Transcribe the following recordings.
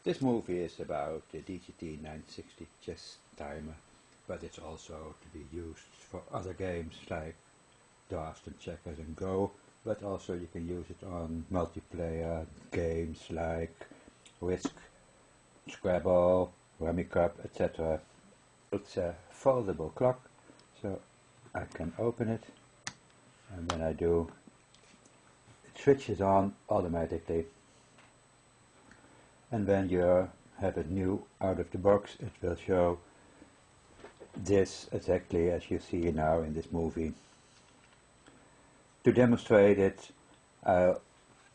This movie is about the DGT960 chess timer, but it's also to be used for other games like drafts and checkers and Go, but also you can use it on multiplayer games like Risk, Scrabble, Rummy Cup, etc. It's a foldable clock, so I can open it, and when I do, it switches on automatically. And when you have it new out of the box, it will show this exactly as you see now in this movie. To demonstrate it, I'll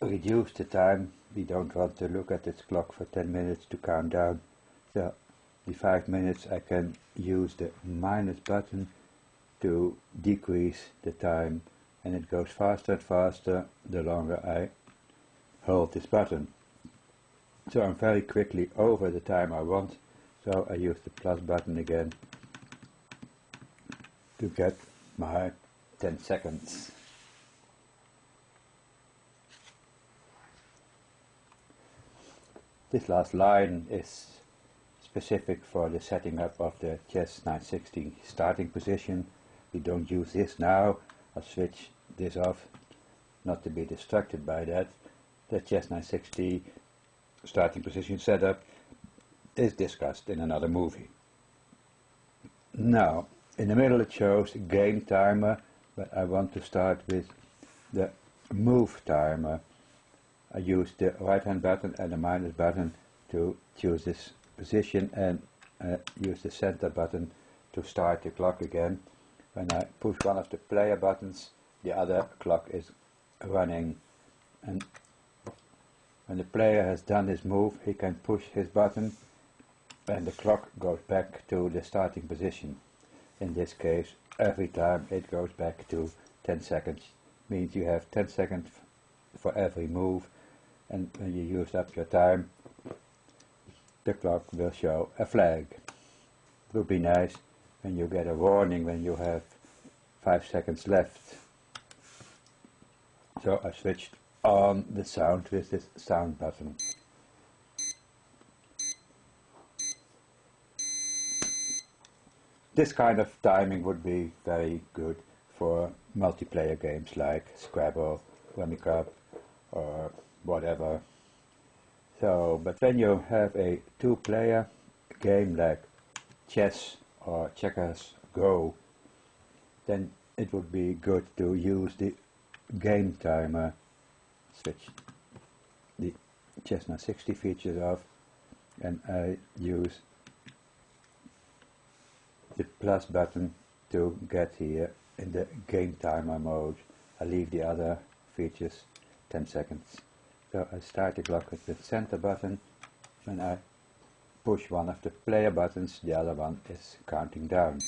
reduce the time. We don't want to look at this clock for 10 minutes to count down. So the 5 minutes I can use the minus button to decrease the time, and it goes faster and faster the longer I hold this button. So I'm very quickly over the time I want, so I use the plus button again to get my 10 seconds. This last line is specific for the setting up of the Chess 960 starting position. We don't use this now. I'll switch this off not to be distracted by that. The Chess 960 starting position setup is discussed in another movie. Now, in the middle it shows game timer, but I want to start with the move timer. I use the right hand button and the minus button to choose this position, and use the center button to start the clock again. When I push one of the player buttons, the other clock is running, and when the player has done his move, he can push his button and the clock goes back to the starting position. In this case, every time it goes back to 10 seconds. Means you have 10 seconds for every move, and when you use up your time, the clock will show a flag. It would be nice when you get a warning when you have 5 seconds left. So I switched on the sound with this sound button. This kind of timing would be very good for multiplayer games like Scrabble, Rummy Cup, or whatever. So, but when you have a two-player game like chess or checkers Go, then it would be good to use the game timer. Switch the Chess 960 features off, and I use the plus button to get here in the game timer mode. I leave the other features 10 seconds. So I start the clock with the center button. When I push one of the player buttons, the other one is counting down.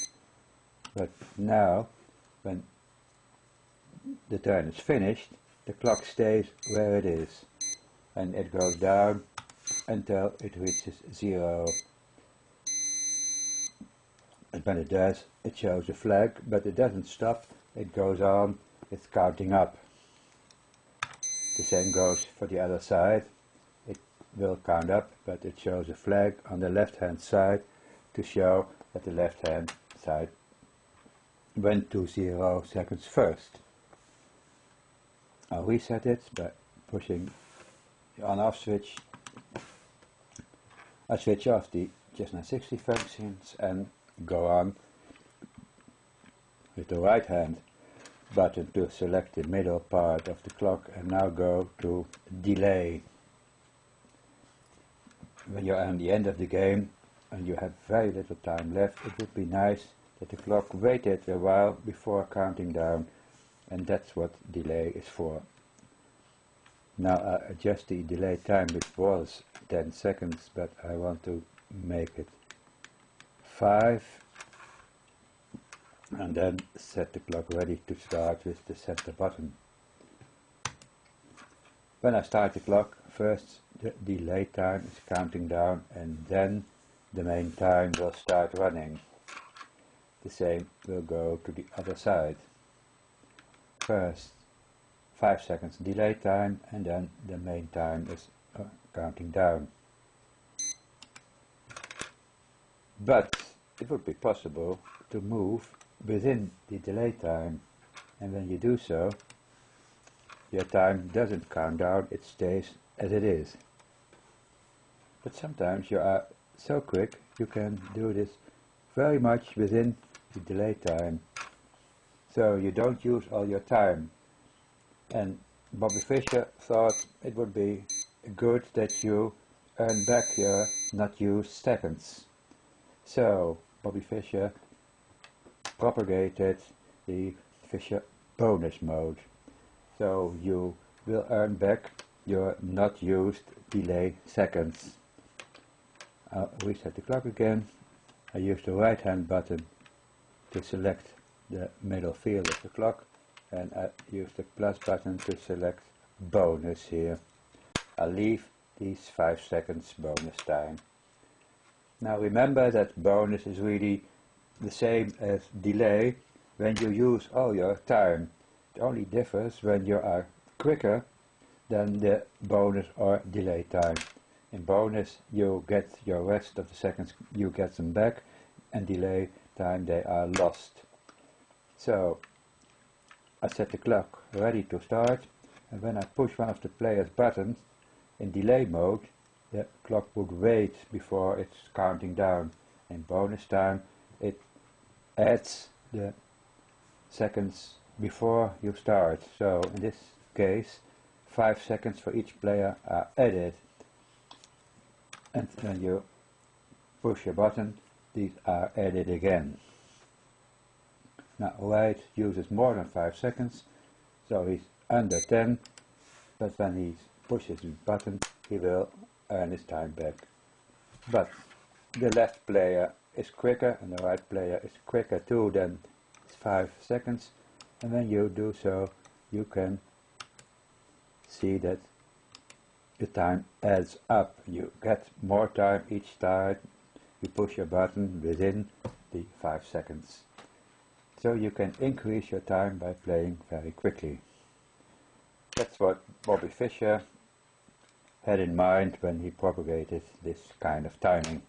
But now, when the turn is finished, the clock stays where it is, and it goes down until it reaches 0. And when it does, it shows a flag, but it doesn't stop, it goes on, it's counting up. The same goes for the other side. It will count up, but it shows a flag on the left hand side to show that the left hand side went to 0 seconds first. I'll reset it by pushing the on-off switch. I switch off the Chess 960 functions and go on with the right hand button to select the middle part of the clock, and now go to delay. When you're at the end of the game and you have very little time left, it would be nice that the clock waited a while before counting down, and that's what delay is for. Now I adjust the delay time, which was 10 seconds, but I want to make it 5, and then set the clock ready to start with the center button. When I start the clock, first the delay time is counting down, and then the main time will start running. The same will go to the other side. First 5 seconds delay time, and then the main time is counting down. but it would be possible to move within the delay time, and when you do so, your time doesn't count down, it stays as it is. But sometimes you are so quick you can do this very much within the delay time, so you don't use all your time. And Bobby Fischer thought it would be good that you earn back your not used seconds. So Bobby Fischer propagated the Fischer bonus mode. So you will earn back your not used delay seconds. I'll reset the clock again. I use the right hand button to select the middle field of the clock, and I use the plus button to select bonus here. I'll leave these 5 seconds bonus time. Now remember that bonus is really the same as delay when you use all your time. It only differs when you are quicker than the bonus or delay time. In bonus you get your rest of the seconds, you get them back, and delay time they are lost. So I set the clock ready to start, and when I push one of the player's buttons in delay mode, the clock would wait before it's counting down. In bonus time it adds the seconds before you start. So in this case 5 seconds for each player are added, and when you push your button these are added again. Now White uses more than 5 seconds, so he's under 10, but when he pushes the button he will earn his time back. But the left player is quicker and the right player is quicker too than 5 seconds, and when you do so you can see that the time adds up. You get more time each time you push your button within the 5 seconds. So you can increase your time by playing very quickly. That's what Bobby Fischer had in mind when he propagated this kind of timing.